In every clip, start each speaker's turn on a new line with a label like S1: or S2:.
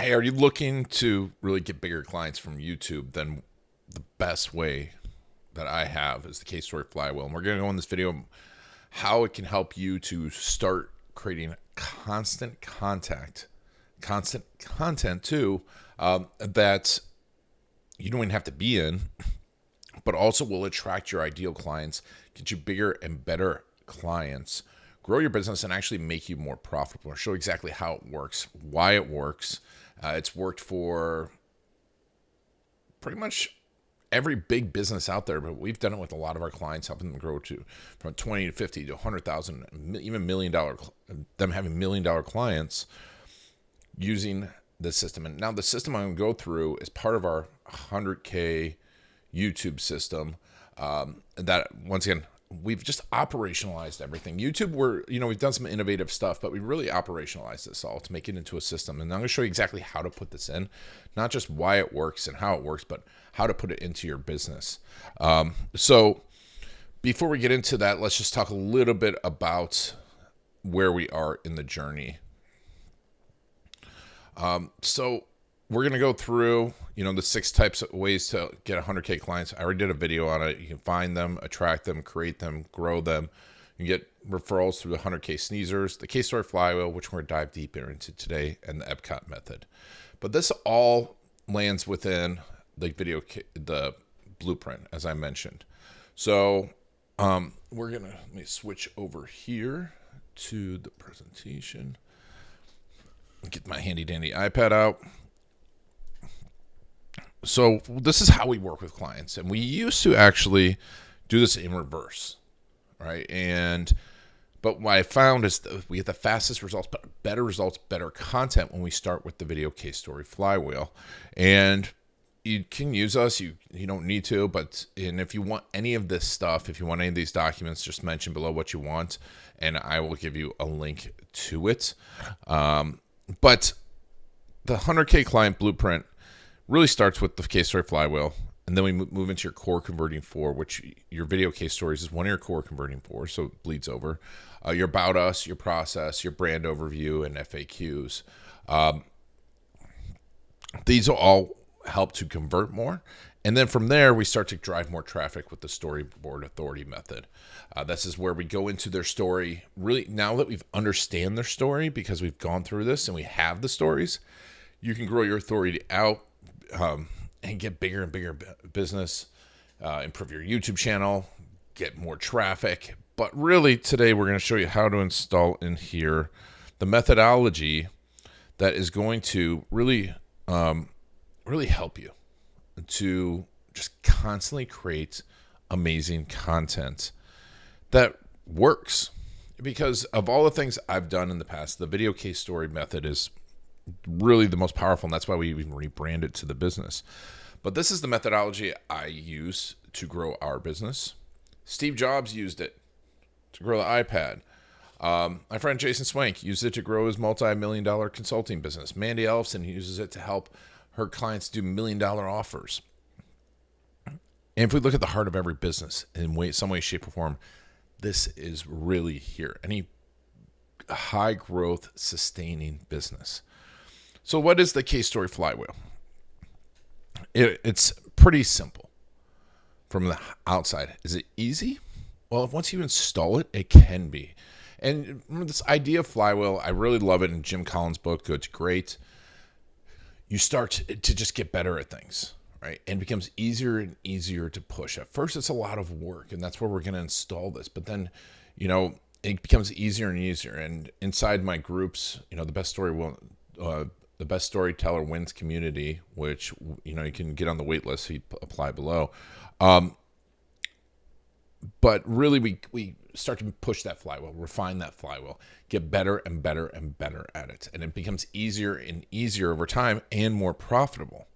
S1: Hey, are you looking to really get bigger clients from YouTube? Then the best way that I have is the Case Story Flywheel. And we're going to go in this video how it can help you to start creating constant content too, that you don't even have to be in, but also will attract your ideal clients, get you bigger and better clients, grow your business, and actually make you more profitable. I'll show exactly how it works, why it works. It's worked for pretty much every big business out there, but we've done it with a lot of our clients, helping them grow to from 20 to 50 to 100,000, even $1 million, them having $1 million clients using this system. And now the system I'm going to go through is part of our 100K YouTube system. That once again, we've just operationalized everything. YouTube, we've done some innovative stuff, but we really operationalized this all to make it into a system. And I'm going to show you exactly how to put this in, not just why it works and how it works, but how to put it into your business. So before we get into that, let's just talk a little bit about where we are in the journey. So we're going to go through, the 6 types of ways to get 100K clients. I already did a video on it. You can find them, attract them, create them, grow them. You can get referrals through the 100K sneezers, the Case Story Flywheel, which we're going to dive deeper into today, and the Epcot method. But this all lands within the blueprint, as I mentioned. So let me switch over here to the presentation. Get my handy dandy iPad out. So this is how we work with clients, and we used to actually do this in reverse, right? But what I found is that we get the fastest results, but better results, better content when we start with the video Case Story Flywheel. And you can use us, you don't need to, and if you want any of this stuff, if you want any of these documents, just mention below what you want, and I will give you a link to it. But the 100K client blueprint really starts with the Case Story Flywheel, and then we move into your core converting for, which your video case stories is one of your core converting for, so it bleeds over. Your about us, your process, your brand overview, and FAQs. These will all help to convert more. And then from there, we start to drive more traffic with the storyboard authority method. This is where we go into their story. Really, now that we've understand their story, because we've gone through this and we have the stories, you can grow your authority out and get bigger and bigger business, improve your YouTube channel, get more traffic. But really, today we're going to show you how to install in here the methodology that is going to really help you to just constantly create amazing content that works. Because of all the things I've done in the past, the video case story method is really the most powerful, and that's why we even rebranded to the business. But this is the methodology I use to grow our business. Steve Jobs used it to grow the iPad. My friend Jason Swank used it to grow his multi-million-dollar consulting business. Mandy Ellison uses it to help her clients do $1 million offers. And if we look at the heart of every business in some way, shape, or form, this is really here. Any high growth, sustaining business. So what is the Case Story Flywheel? It's pretty simple from the outside. Is it easy? Well, once you install it, it can be. And this idea of flywheel, I really love it in Jim Collins' book, Good to Great. You start to just get better at things, right? And it becomes easier and easier to push. At first, it's a lot of work, and that's where we're going to install this. But then, it becomes easier and easier. And inside my groups, the Best Storyteller Wins Community, which, you can get on the waitlist, so you apply below. But really, we start to push that flywheel, refine that flywheel, get better and better and better at it. And it becomes easier and easier over time and more profitable,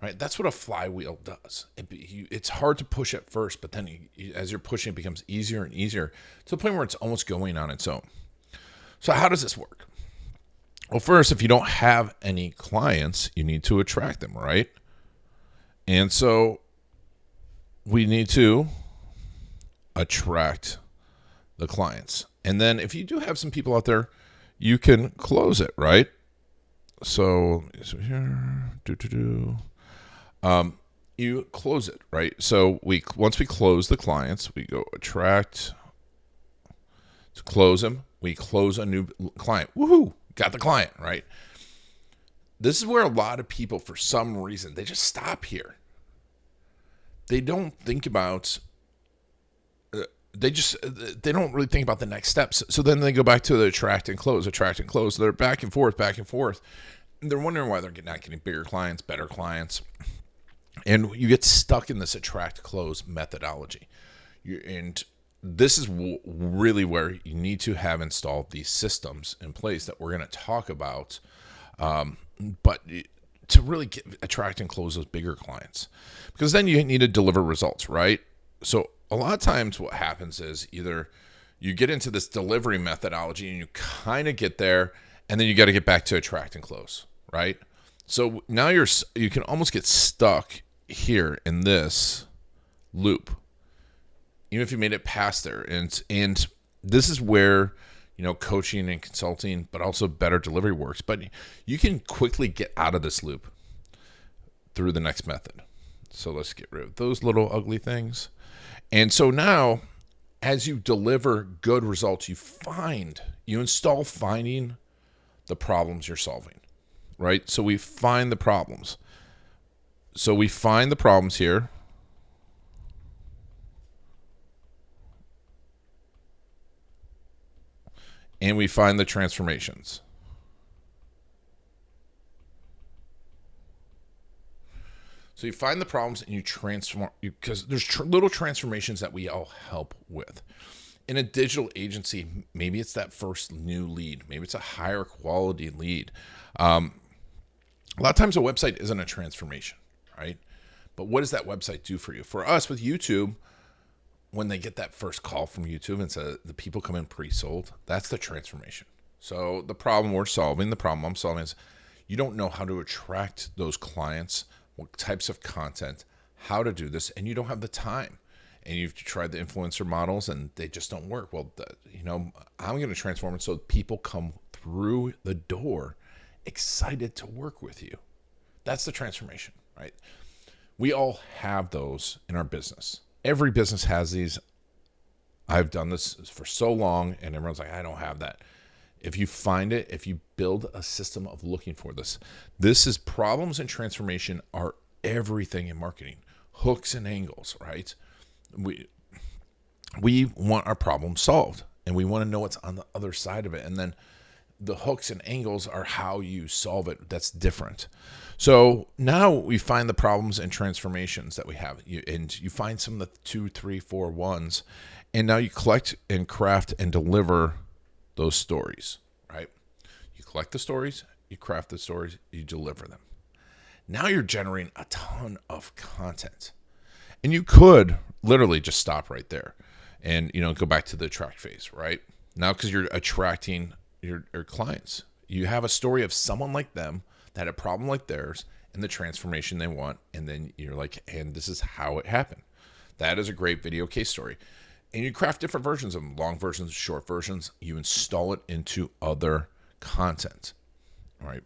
S1: right? That's what a flywheel does. It's hard to push at first, but then as you're pushing, it becomes easier and easier to the point where it's almost going on its own. So how does this work? Well, first, if you don't have any clients, you need to attract them, right? And so we need to attract the clients. And then if you do have some people out there, you can close it, right? So here, you close it, right? So once we close the clients, we go attract to close them. We close a new client. Woohoo! Got the client, right? This is where a lot of people, for some reason, they just stop here. They don't think about. They don't really think about the next steps. So then they go back to the attract and close. They're back and forth. And they're wondering why they're not getting bigger clients, better clients. And you get stuck in this attract close methodology. And this is really where you need to have installed these systems in place that we're going to talk about. But to really attract and close those bigger clients, because then you need to deliver results, right? So a lot of times what happens is either you get into this delivery methodology and you kind of get there, and then you got to get back to attract and close, right? So now you can almost get stuck here in this loop, even if you made it past there. And this is where, coaching and consulting, but also better delivery works. But you can quickly get out of this loop through the next method. So let's get rid of those little ugly things. And so now, as you deliver good results, you install finding the problems you're solving, right? So we find the problems. So we find the problems here. And we find the transformations. So you find the problems and you transform, because there's little transformations that we all help with. In a digital agency, maybe it's that first new lead. Maybe it's a higher quality lead. A lot of times a website isn't a transformation, right? But what does that website do for you? For us with YouTube, when they get that first call from YouTube and says the people come in pre-sold, that's the transformation. So the problem I'm solving is you don't know how to attract those clients, what types of content, how to do this, and you don't have the time. And you've tried the influencer models and they just don't work. Well, I'm going to transform it so people come through the door excited to work with you. That's the transformation, right? We all have those in our business. Every business has these. I've done this for so long, and everyone's like, I don't have that. If you find it, if you build a system of looking for this is problems and transformation are everything in marketing. Hooks and angles, right? We want our problem solved, and we want to know what's on the other side of it. And then the hooks and angles are how you solve it. That's different. So now we find the problems and transformations that we have, and you find some of the 2, 3, 4 ones, and now you collect and craft and deliver those stories, right? You collect the stories, you craft the stories, you deliver them. Now you're generating a ton of content, and you could literally just stop right there and go back to the attract phase, right? Now, because you're attracting your clients, you have a story of someone like them that had a problem like theirs and the transformation they want, and then you're like, and this is how it happened. That is a great video case story. And you craft different versions of them, long versions, short versions. You install it into other content, all right?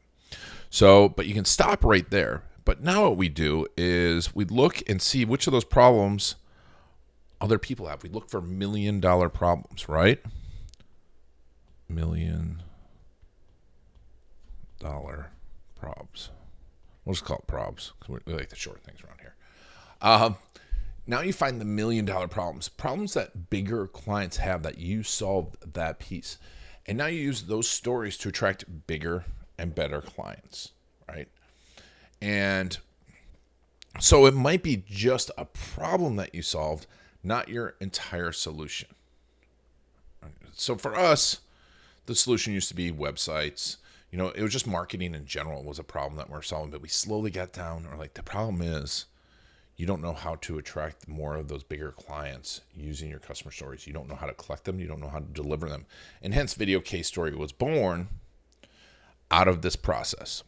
S1: So, but you can stop right there. But now what we do is we look and see which of those problems other people have. We look for $1 million problems, right? $1 million probs. We'll just call it probs because we like the short things around here. Now you find the $1 million problems that bigger clients have that you solved that piece. And now you use those stories to attract bigger and better clients, right? And so it might be just a problem that you solved, not your entire solution. So for us, the solution used to be websites. It was just marketing in general was a problem that we're solving, but we slowly got down, or like the problem is you don't know how to attract more of those bigger clients using your customer stories. You don't know how to collect them. You don't know how to deliver them. And hence Video Case Story was born out of this process.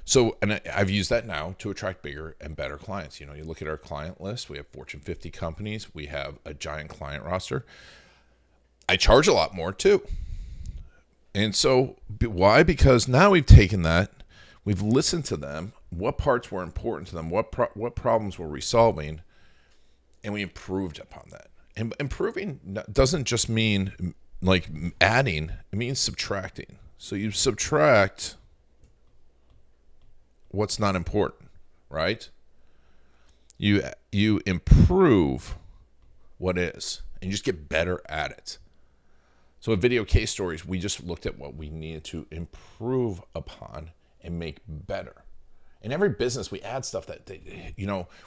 S1: So, and I've used that now to attract bigger and better clients. You look at our client list. We have Fortune 50 companies. We have a giant client roster. I charge a lot more too. And so why? Because now we've taken that, we've listened to them, what parts were important to them, what problems were we solving, and we improved upon that. And improving doesn't just mean like adding, it means subtracting. So you subtract what's not important, right? You improve what is, and you just get better at it. So with video case stories, we just looked at what we needed to improve upon and make better. In every business, we add stuff that,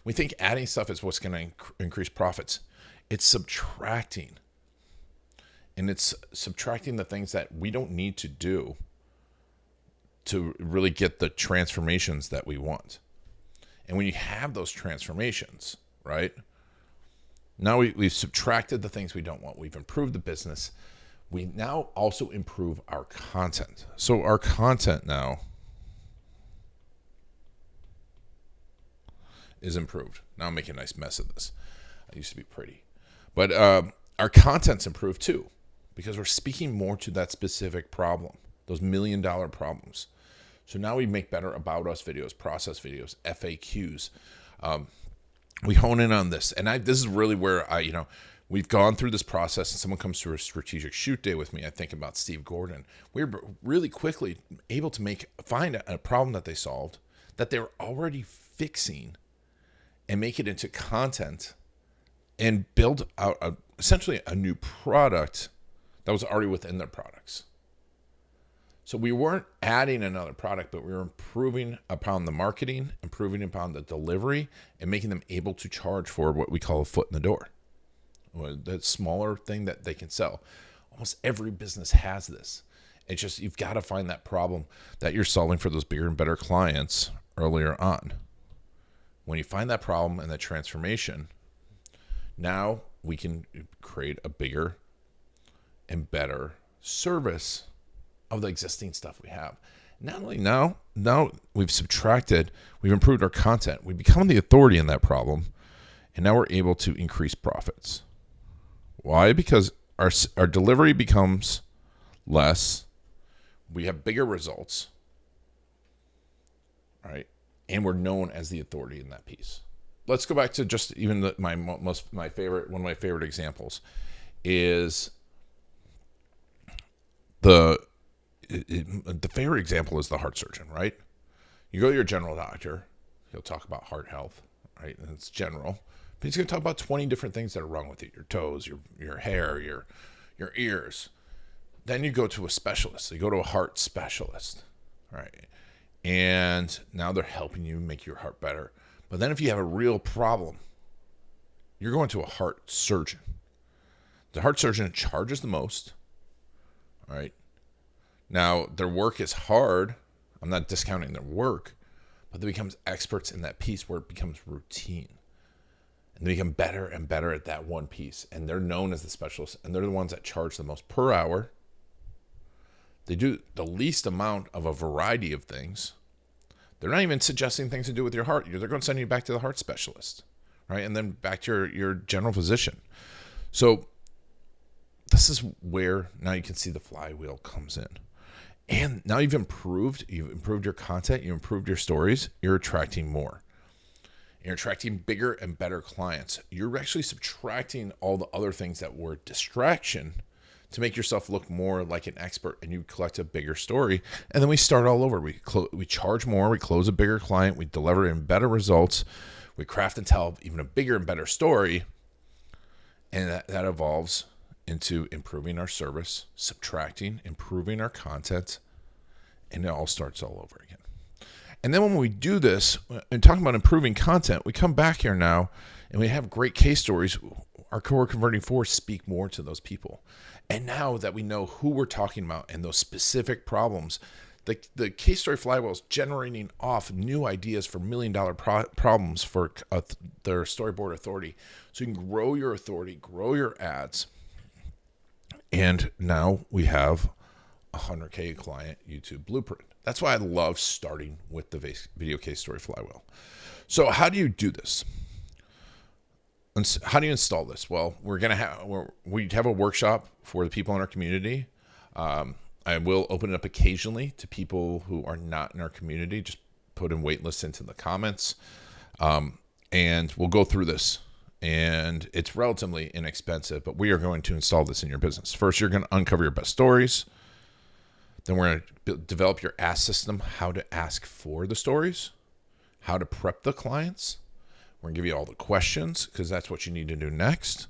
S1: we think adding stuff is what's going to increase profits. It's subtracting. And it's subtracting the things that we don't need to do to really get the transformations that we want. And when you have those transformations, right? Now we've subtracted the things we don't want. We've improved the business. We now also improve our content. So our content now is improved. Now I'm making a nice mess of this. I used to be pretty. But our content's improved too, because we're speaking more to that specific problem, those $1 million problems. So now we make better about us videos, process videos, FAQs. We hone in on this. And this is really where we've gone through this process, and someone comes through a strategic shoot day with me. I think about Steve Gordon. We were really quickly able to find a problem that they solved that they were already fixing and make it into content and build out essentially a new product that was already within their products. So we weren't adding another product, but we were improving upon the marketing, improving upon the delivery, and making them able to charge for what we call a foot in the door. That smaller thing that they can sell. Almost every business has this. It's just you've got to find that problem that you're solving for those bigger and better clients earlier on. When you find that problem and that transformation, now we can create a bigger and better service of the existing stuff we have. Not only now we've subtracted, we've improved our content, we've become the authority in that problem, and now we're able to increase profits. Why? Because our delivery becomes less, we have bigger results, right? And we're known as the authority in that piece. Let's go back to just even one of my favorite examples is the favorite example is the heart surgeon, right? You go to your general doctor, he'll talk about heart health, right? And it's general, but he's going to talk about 20 different things that are wrong with you: your toes, your hair, your ears. Then you go to a specialist. So you go to a heart specialist, right? And now they're helping you make your heart better. But then if you have a real problem, you're going to a heart surgeon. The heart surgeon charges the most, all right? Now, their work is hard. I'm not discounting their work, but they become experts in that piece where it becomes routine. And they become better and better at that one piece. And they're known as the specialists, and they're the ones that charge the most per hour. They do the least amount of a variety of things. They're not even suggesting things to do with your heart. They're going to send you back to the heart specialist, right? And then back to your general physician. So this is where now you can see the flywheel comes in. And now you've improved your content, you've improved your stories, you're attracting more. You're attracting bigger and better clients. You're actually subtracting all the other things that were distraction to make yourself look more like an expert, and you collect a bigger story. And then we start all over. We charge more, we close a bigger client, we deliver in better results, we craft and tell even a bigger and better story. And that evolves into improving our service, subtracting, improving our content, and it all starts all over again. And then when we do this, and talking about improving content, we come back here now and we have great case stories. Our core converting force speak more to those people. And now that we know who we're talking about and those specific problems, the Case Story Flywheel is generating off new ideas for $1 million problems for their storyboard authority. So you can grow your authority, grow your ads. And now we have a 100K client YouTube blueprint. That's why I love starting with the video case story flywheel. So how do you do this? How do you install this? Well, we have a workshop for the people in our community. I will open it up occasionally to people who are not in our community. Just put in waitlist into the comments. And we'll go through this. And it's relatively inexpensive, but we are going to install this in your business. First, you're going to uncover your best stories. Then we're going to develop your ask system, how to ask for the stories, how to prep the clients. We're going to give you all the questions because that's what you need to do next.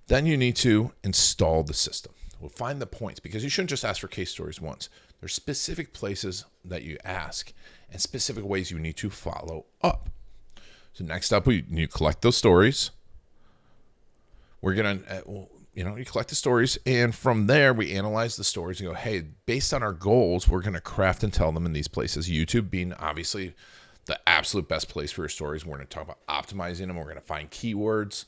S1: Then you need to install the system. We'll find the points because you shouldn't just ask for case stories once. There's specific places that you ask and specific ways you need to follow up. So next up, you collect those stories. We're going to, you collect the stories, and from there, we analyze the stories and go, hey, based on our goals, we're going to craft and tell them in these places. YouTube being obviously the absolute best place for your stories. We're going to talk about optimizing them. We're going to find keywords.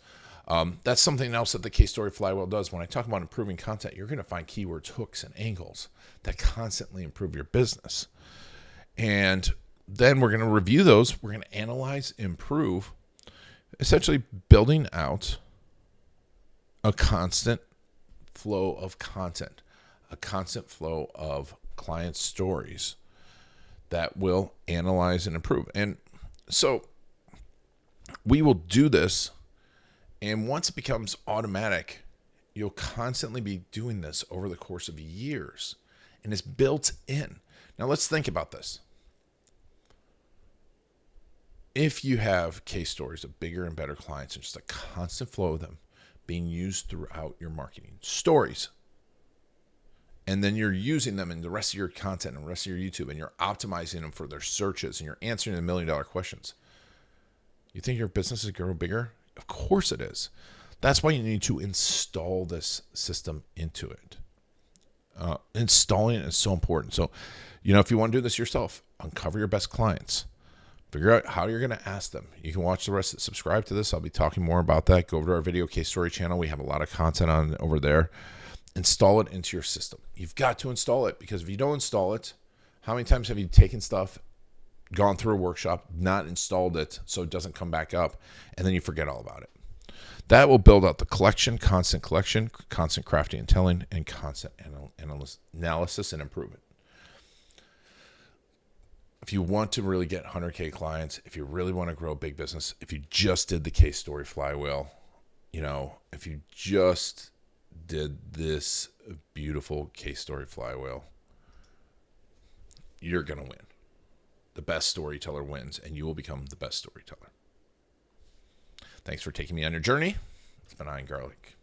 S1: That's something else that the Case Story Flywheel does. When I talk about improving content, you're going to find keywords, hooks, and angles that constantly improve your business. And then we're going to review those. We're going to analyze, improve, essentially building out a constant flow of content, a constant flow of client stories that will analyze and improve. And so we will do this. And once it becomes automatic, you'll constantly be doing this over the course of years. And it's built in. Now let's think about this. If you have case stories of bigger and better clients and just a constant flow of them being used throughout your marketing stories, and then you're using them in the rest of your content and the rest of your YouTube, and you're optimizing them for their searches, and you're answering the $1 million questions, you think your business is going to grow bigger? Of course it is. That's why you need to install this system into it. Installing it is so important. So, if you want to do this yourself, uncover your best clients. Figure out how you're going to ask them. You can watch the rest. Subscribe to this. I'll be talking more about that. Go over to our video case story channel. We have a lot of content on over there. Install it into your system. You've got to install it, because if you don't install it, how many times have you taken stuff, gone through a workshop, not installed it so it doesn't come back up, and then you forget all about it? That will build out the collection, constant crafting and telling, and constant analysis and improvement. If you want to really get 100K clients, if you really want to grow a big business, if you just did the Case Story Flywheel, if you just did this beautiful Case Story Flywheel, you're going to win. The best storyteller wins, and you will become the best storyteller. Thanks for taking me on your journey. It's been Iron Garlic.